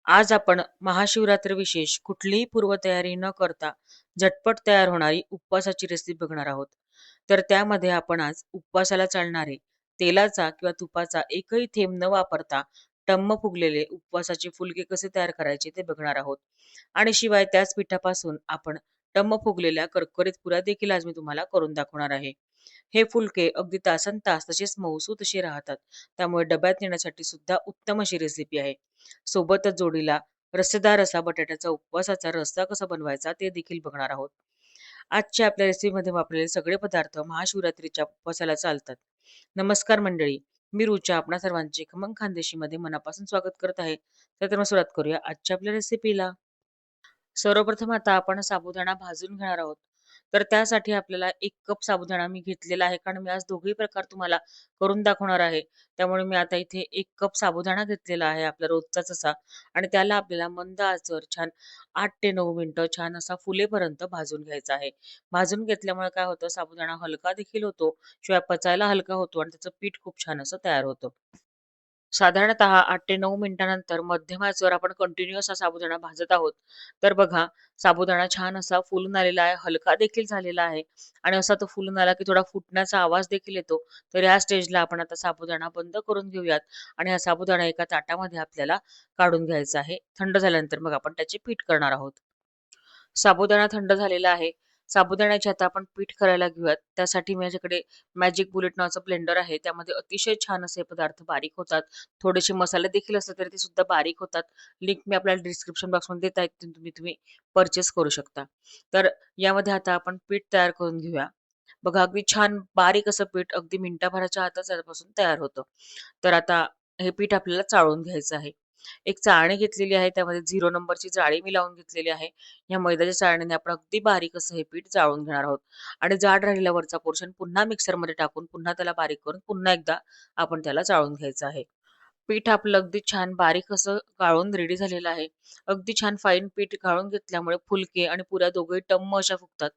आज आपण महाशिवरात्री विशेष कुठलीही पूर्वतयारी न करता झटपट तयार होणारी उपवासाची रेसिपी बघणार आहोत. तर त्यामध्ये आपण आज उपवासाला चालणारे तेलाचा किंवा तुपाचा एकही थेंब न वापरता टम्म फुगलेले उपवासाचे फुलके कसे तयार करायचे ते बघणार आहोत. आणि शिवाय त्याच पिठापासून आपण टम्म फुगलेल्या करकरीत पुऱ्या देखील आज मी तुम्हाला करून दाखवणार आहे. हे फुलके अगदी तासनतास तसेच मऊसूत असे राहतात. त्यामुळे डब्यात नेण्यासाठी सुद्धा उत्तम अशी रेसिपी आहे. सोबतच जोडीला रस्सेदार असा बटाट्याचा उपवासाचा रस्सा कसा बनवायचा ते देखील बघणार आहोत. आजच्या आपल्या रेसिपीमध्ये वापरलेले सगळे पदार्थ महाशिवरात्रीच्या उपवासाला चालतात. नमस्कार मंडळी, मी रुचा आपणा सर्वांचे खमंग खानदेशीमध्ये मनापासून स्वागत करत आहे. तर मग सुरुवात करूया आजच्या आपल्या रेसिपीला. सर्वप्रथम आता आपण साबुदाणा भाजून घेणार आहोत. तर त्यासाठी आपल्याला 1 कप साबुदाणा मी घेतलेला आहे, कारण मी आज दोघेही प्रकार तुम्हाला करून दाखवणार आहे. त्यामुळे मी आता इथे 1 कप साबुदाणा घेतलेला आहे आपला रोजचाच असा, आणि त्याला आपल्याला मंद आचेवर छान 8 ते 9 मिनिटं छान असा फुलेपर्यंत भाजून घ्यायचा आहे. भाजून घेतल्यामुळे काय होतं, साबुदाणा हलका देखील होतो, शिवाय पचायला हलका होतो आणि त्याचं पीठ खूप छान असं तयार होतं. साधारणतः 8 ते 9 मिनिटानंतर मध्यम आचेवर आपण कंटिन्यूअस हा साबुदाणा भाजत आहोत. तर बघा, साबुदाणा छान असा फुलून आलेला आहे, हलका देखील झालेला आहे आणि असा तो फुलून आला की थोडा फुटण्याचा आवाज देखील येतो. तर या स्टेजला आपण आता साबुदाणा बंद करून घेऊयात आणि हा साबुदाणा एका ताटामध्ये आपल्याला काढून घ्यायचा आहे. थंड झाल्यानंतर मग आपण त्याचे पीठ करणार आहोत. साबुदाणा थंड झालेला आहे. साबुदाण्याचे आता आपण पीठ करायला घेऊयात. त्यासाठी माझ्याकडे मॅजिक बुलेट नावाचं ब्लेंडर आहे. त्यामध्ये अतिशय छान असे पदार्थ बारीक होतात. थोडेसे मसाले देखील असतात, तरी ते सुद्धा बारीक होतात. लिंक मी आपल्याला डिस्क्रिप्शन बॉक्समध्ये देत आहे. तुम्ही तुम्ही परचेस करू शकता. तर यामध्ये आता आपण पीठ तयार करून घेऊया. बघा, अगदी छान बारीक असं पीठ अगदी मिनिटाभराच्या आतच यापासून तयार होतं. तर आता हे पीठ आपल्याला चाळून घ्यायचं आहे. एक चाळणी घेतलेली आहे. त्यामध्ये 0 नंबरची जाळी मी लावून घेतलेली आहे. या मैद्याच्या चाळणीने आपण अगदी बारीक असं हे पीठ चाळून घेणार आहोत आणि जाड राहिलेला वरचा पोर्शन पुन्हा मिक्सरमध्ये टाकून पुन्हा त्याला बारीक करून पुन्हा एकदा आपण त्याला चाळून घ्यायचं आहे. पीठ आपलं अगदी छान बारीक असं गाळून रेडी झालेलं आहे. अगदी छान फाईन पीठ गाळून घेतल्यामुळे फुलके आणि पुऱ्या दोघंही टम्म अशा फुगतात.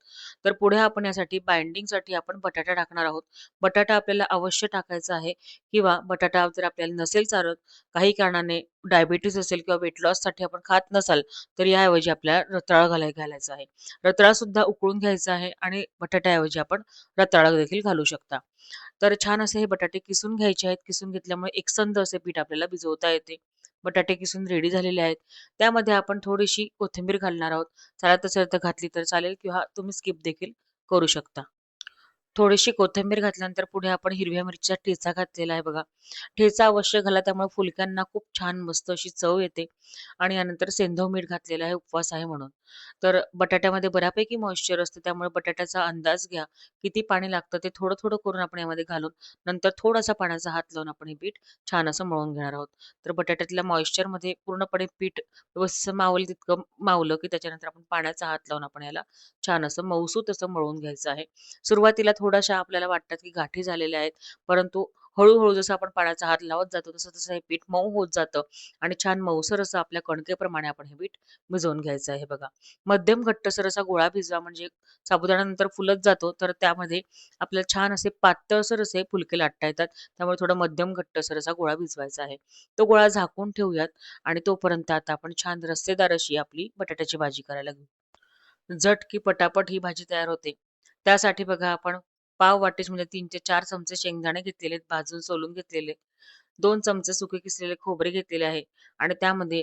तर पुढे आपण यासाठी बाइंडिंगसाठी आपण बटाटा टाकणार आहोत. बटाटा आपल्याला अवश्य टाकायचा आहे, किंवा बटाटा जर आपल्याला नसेल चालत, काही कारणाने डायबिटीज असेल किंवा वेट लॉससाठी आपण खात नसाल, तर याऐवजी आपल्याला रताळा घालायचा आहे. रताळा सुद्धा उकळून घ्यायचा आहे आणि बटाट्याऐवजी आपण रताळा देखील घालू शकता. तर छान असे हे बटाटे किसून घ्यायचे आहेत. किसून घेतल्यामुळे एकसंध असे पीठ आपल्याला भिजवता येते. बटाटे किसून रेडी झालेले आहेत. त्यामध्ये आपण थोडीशी कोथिंबीर घालणार आहोत. चालत असेल तर घातली तर चालेल, किंवा तुम्ही स्किप देखील करू शकता. थोडीशी कोथिंबीर घातल्यानंतर पुढे आपण हिरव्या मिरचीचा ठेचा घातलेला आहे बघा. ठेचा अवश्य घाला, त्यामुळे फुलक्यांना खूप छान मस्त अशी चव येते. आणि यानंतर सेंधव मीठ घातलेलं आहे, उपवास आहे म्हणून. तर बटाट्यामध्ये बऱ्यापैकी मॉइश्चर असते, त्यामुळे बटाट्याचा अंदाज घ्या. किती पाणी लागतं ते थोडं थोडं करून आपण यामध्ये घालून नंतर थोडासा पाण्याचा हात लावून आपण हे पीठ छान असं मळून घेणार आहोत. तर बटाट्यातल्या मॉइश्चरमध्ये पूर्णपणे पीठ व्यवस्थित मावेल तितकं मावलं की त्याच्यानंतर आपण पाण्याचा हात लावून आपण याला छान असं मऊसूत असं मळून घ्यायचं आहे. सुरुवातीला थोड्याशा आपल्याला वाटतात की गाठी झालेल्या आहेत, परंतु हळू-हळू जसं आपण पाण्याचा हात लावत जातो, तसं-तसं हे पीठ मऊ होत जातं आणि छान मऊसर असं आपल्या कणकेप्रमाणे आपण हे पीठ भिजवून घ्यायचं आहे बघा. मध्यम घट्टसर असा गोळा भिजवा, म्हणजे साबुदाणा नंतर फुलत जातो, तर त्यामध्ये आपल्याला छान असे पातळसर असे फुलके लाटता येतात. त्यामुळे थोडा मध्यम घट्टसर असा गोळा भिजवायचा आहे. तो गोळा झाकून ठेवूयात आणि तोपर्यंत आता आपण छान रस्सेदार अशी आपली बटाट्याची भाजी करायला घेऊ. झट की पटापट ही भाजी तयार होते. त्यासाठी बघा, आपण पाव वाटीच म्हणजे 3 ते 4 चमचे शेंगदाणे घेतलेले आहेत, भाजून सोलून घेतलेले. 2 चमचे सुके किसलेले खोबरे घेतलेले आहे आणि त्यामध्ये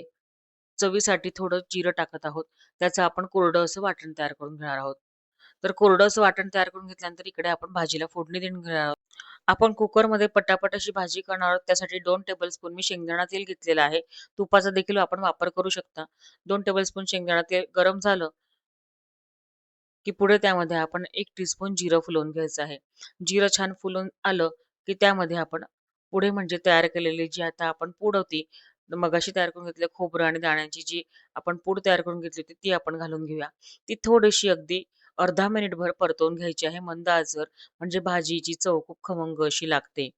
चवीसाठी थोडं जिरं टाकत आहोत. त्याचं आपण कोरडं असं वाटण तयार करून घेणार आहोत. तर कोरडं असं वाटण तयार करून घेतल्यानंतर इकडे आपण भाजीला फोडणी देऊन घेणार आहोत. आपण कुकरमध्ये पटापट अशी भाजी करणार आहोत. त्यासाठी 2 टेबलस्पून मी शेंगदाणा तेल घेतलेलं आहे. तुपाचा देखील आपण वापर करू शकता. 2 टेबलस्पून शेंगदाणा तेल गरम झालं की पुढे त्यामध्ये आपण 1 टीस्पून जिरं फुलवून घ्यायचं आहे. जिरं छान फुलून आलं की त्यामध्ये आपण पुढे म्हणजे तयार केलेली जी आता आपण पूड होती, मगाशी तयार करून घेतलेलं खोबरं आणि दाण्याची जी आपण पूड तयार करून घेतली होती, ती आपण घालून घेऊया. ती थोडीशी अगदी अर्धा मिनिटभर परतवून घ्यायची आहे मंद आचेवर, म्हणजे भाजीची चव खूप खमंग अशी लागते.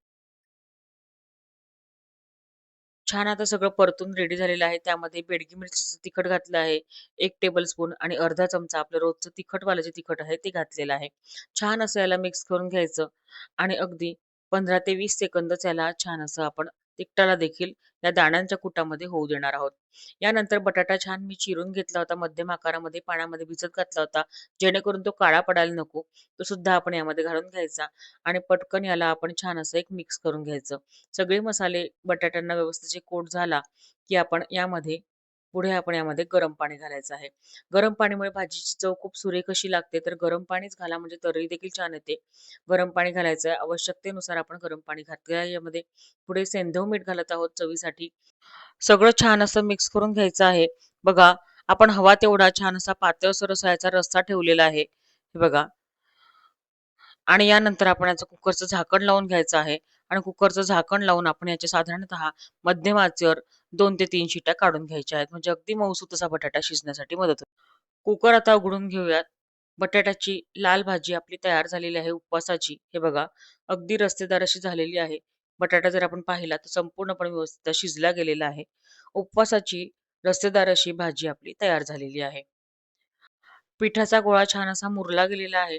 छान आता सगळं परतून रेडी झालेलं आहे. त्यामध्ये बेडगी मिरचीचं तिखट घातलं आहे, 1 टेबलस्पून, आणि अर्धा चमचा आपलं रोजचं तिखटवालं जे तिखट आहे ते घातलेलं आहे. छान असं याला मिक्स करून घ्यायचं आणि अगदी 15 ते 20 सेकंदच याला छान असं आपण तिखटाला देखील या दाण्यांच्या कुटामध्ये होऊ देणार आहोत. यानंतर बटाटा छान मी चिरून घेतला होता. मध्यम आकारामध्ये पाण्यामध्ये भिजत घातला होता. जेणेकरून तो काळा पडायला नको. तो सुद्धा आपण यामध्ये घालून घ्यायचा आणि पटकन याला आपण छान असं एक मिक्स करून घ्यायचं. सगळे मसाले बटाट्यांना व्यवस्थित कोट झाला, की आपण यामध्ये पुढे आपण यामध्ये गरम पाणी घालायचं आहे. गरम पाणीमुळे भाजीची चव खूप सुरेख अशी लागते. तर गरम पाणीच घाला म्हणजे तर्री देखील छान येते. गरम पाणी घालायचं आहे. आवश्यकतेनुसार आपण गरम पाणी घातले आहे यामध्ये. पुढे सेंधव मीठ घालत आहोत चवीसाठी. सगळं छान असं मिक्स करून घ्यायचं आहे. बघा, आपण हवा तेवढा छान असा पातळसर असा याचा रस्सा ठेवलेला आहे. हे बघा. आणि यानंतर आपण याचं कुकरचं झाकण लावून घ्यायचं आहे आणि कुकरचं झाकण लावून आपण याचे साधारणतः मध्यम आचेवर 2 ते 3 शिट्या काढून घ्यायच्या आहेत. म्हणजे अगदी मऊसूत असा बटाटा शिजण्यासाठी मदत होते. कुकर आता उघडून घेऊयात. बटाट्याची लाल भाजी आपली तयार झालेली आहे उपवासाची. हे बघा, अगदी रस्सेदार अशी झालेली आहे. बटाटा जर आपण पाहिला तर संपूर्णपणे व्यवस्थित शिजला गेलेला आहे. उपवासाची रस्सेदार अशी भाजी आपली तयार झालेली आहे. पिठाचा गोळा छान असा मुरला गेलेला आहे.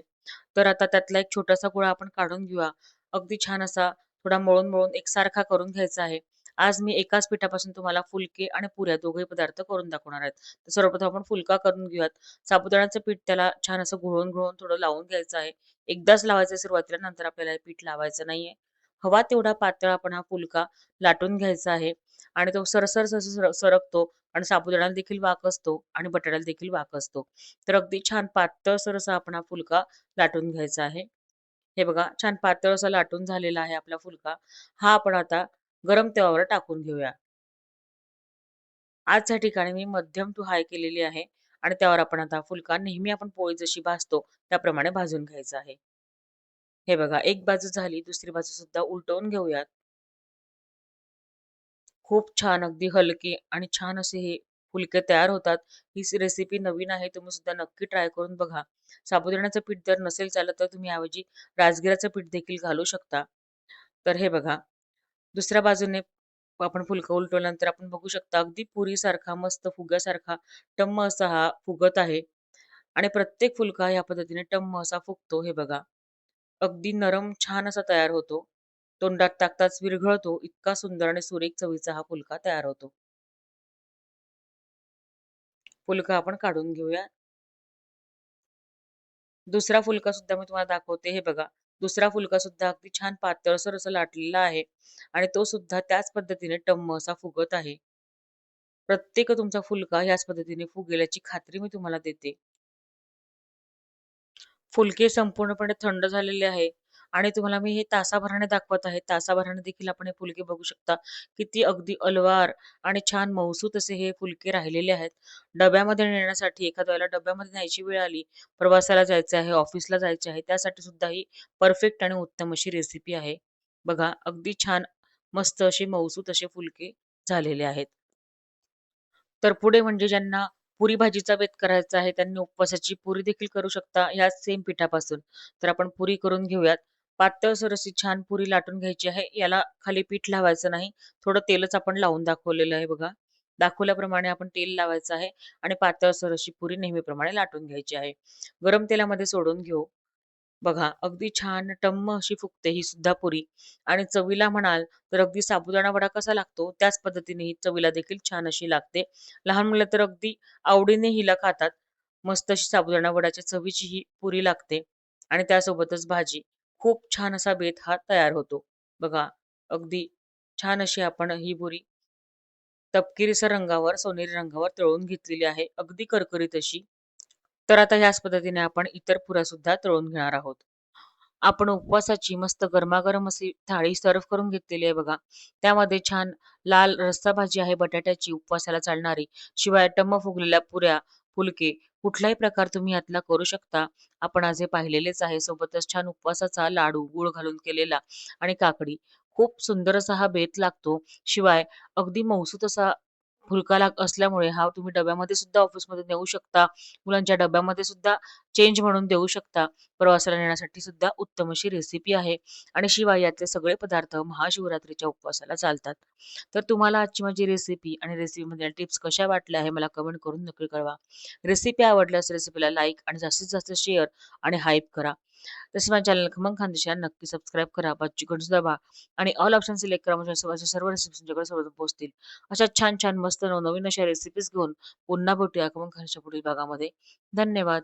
तर आता त्यातला एक छोटासा गोळा आपण काढून घेऊया. अगदी छान असा थोडा मळून-मळून एकसारखा करून घ्यायचा आहे. आज मी एकाच पिठापासून तुम्हाला फुलके आणि पुऱ्या दोघंही पदार्थ करून दाखवणार आहेत. तर सर्वप्रथम आपण फुलका करून घेऊयात. साबुदाण्याचं पीठ त्याला छान असं घोळून-घोळून थोडं लावून घ्यायचं आहे. एकदाच लावायचं सुरुवातीला, नंतर आपल्याला हे पीठ लावायचं नाहीये. हवा तेवढा पातळ आपण हा फुलका लाटून घ्यायचा आहे आणि तो सरसर जसं सरकतो आणि साबुदाण्याला देखील वाक असतो आणि बटाट्याला देखील वाक असतो. तर अगदी छान पातळसर असा आपण हा फुलका लाटून घ्यायचा आहे. हे बघा, छान पातळ असा लाटून झालेला आहे आपला फुलका. हा आपण आता गरम तव्यावर टाकून घेऊया. आजच्या ठिकाणी मी मध्यम टू हाय केलेली आहे आणि त्यावर आपण आता फुलका नेहमी आपण पोळी जशी भाजतो त्याप्रमाणे भाजून घ्यायचा आहे. हे बघा, एक बाजू झाली, दुसरी बाजू सुद्धा उलटवून घेऊयात. खूप छान, अगदी हलके आणि छान असे हे फुलके तयार होतात. ही रेसिपी नवीन आहे. तुम्ही सुद्धा नक्की ट्राय करून बघा. साबुदाण्याचं पीठ जर नसेल चालत तर तुम्ही ऐवजी राजगिराचं पीठ देखील घालू शकता. तर हे बघा, दुसऱ्या बाजूने आपण फुलकं उलटवल्यानंतर आपण बघू शकता अगदी पुरीसारखा मस्त फुग्यासारखा टम्म असा हा फुगत आहे आणि प्रत्येक फुलका ह्या पद्धतीने टम्म असा फुगतो. हे बघा, अगदी नरम छान असा तयार होतो. तोंडात टाकताच विरघळतो. इतका सुंदर आणि सुरेख चवीचा हा फुलका तयार होतो. फुलका आपण काढून घेऊया. दुसरा फुलका सुद्धा मी तुम्हाला दाखवते. हे बघा, दुसरा फुलका सुद्धा अगदी छान पातळसर असं लाटलेला आहे आणि तो सुद्धा त्याच पद्धतीने टम्म असा फुगत आहे. प्रत्येक तुमचा फुलका ह्याच पद्धतीने फुगेल याची खात्री मी तुम्हाला देते. फुलके संपूर्णपणे थंड झालेले आहे आणि तुम्हाला मी हे तासाभराने दाखवत आहे. तासाभराने देखील आपण हे फुलके बघू शकता. किती अगदी अलवार आणि छान मऊसूत असे हे फुलके राहिलेले आहेत. डब्यामध्ये नेण्यासाठी एखाद्या वेळेला डब्यामध्ये न्यायची वेळ आली, प्रवासाला जायचं आहे, ऑफिसला जायचे आहे, त्यासाठी सुद्धा ही परफेक्ट आणि उत्तम अशी रेसिपी आहे. बघा, अगदी छान मस्त असे मऊसूत असे फुलके झालेले आहेत. तर पुढे म्हणजे ज्यांना पुरी भाजीचा बेत करायचा आहे, त्यांनी उपवासाची पुरी देखील करू शकता ह्याच सेम पिठापासून. तर आपण पुरी करून घेऊयात. पातळसर अशी छान पुरी लाटून घ्यायची आहे. याला खाली पीठ लावायचं नाही. थोडं तेलच आपण लावून दाखवलेलं आहे बघा. दाखवल्याप्रमाणे आपण तेल लावायचं आहे आणि पातळसर अशी पुरी नेहमीप्रमाणे लाटून घ्यायची आहे. गरम तेलामध्ये सोडून घेऊ. बघा, अगदी छान टम्म अशी फुगते ही सुद्धा पुरी आणि चवीला म्हणाल तर अगदी साबुदाणा वडा कसा लागतो त्याच पद्धतीने ही चवीला देखील छान अशी लागते. लहान मुलं तर अगदी आवडीने हिला खातात. मस्त अशी साबुदाणा वड्याच्या चवीची ही पुरी लागते आणि त्यासोबतच भाजी. खूप छान असा बेत हा तयार होतो. बघा, अगदी छान अशी आपण ही पुरी तपकिरीसर रंगावर, सोनेरी रंगावर तळून घेतलेली आहे. अगदी करकरीत अशी. तर आता ह्याच पद्धतीने आपण इतर पुऱ्या सुद्धा तळून घेणार आहोत. आपण उपवासाची मस्त गरमागरम अशी थाळी सर्व्ह करून घेतलेली आहे बघा. त्यामध्ये छान लाल रस्सा भाजी आहे बटाट्याची उपवासाला चालणारी. शिवाय टम्म फुगलेल्या पुऱ्या, फुलके कुठलाही प्रकार तुम्ही यातला करू शकता. आपण आज हे पाहिलेलेच आहे. सोबतच छान उपवासाचा लाडू, गूळ घालून केलेला आणि काकडी. खूप सुंदर असा हा बेत लागतो. शिवाय अगदी मऊसूत असा फुलका असल्यामुळे हा तुम्ही डब्यामध्ये सुद्धा ऑफिसमध्ये नेऊ शकता. मुलांच्या डब्यामध्ये सुद्धा चेंज म्हणून देऊ शकता. प्रवासाला नेण्यासाठी सुद्धा उत्तम अशी रेसिपी आहे आणि शिवाय यातले सगळे पदार्थ महाशिवरात्रीच्या उपवासाला चालतात. तर तुम्हाला आजची माझी रेसिपी आणि रेसिपीमधील टिप्स कशा वाटल्या हे मला कमेंट करून नक्की कळवा. रेसिपी आवडल्यास रेसिपीला लाईक आणि जास्तीत जास्त शेअर आणि हाईप करा. तसेच माझ्या चॅनल खमंग खानदेशी नक्की सबस्क्राईब करा, बाजूची घंटी दाबा आणि ऑल ऑप्शन सिलेक्ट करा म्हणजे अशा सर्व रेसिपीज तुमच्याकडे सर्वप्रथम पोहोचतील. अशा छान छान मस्त नवनवीन अशा रेसिपीज घेऊन पुन्हा भेटूया खमंग खानदेशीच्या पुढील भागामध्ये. धन्यवाद.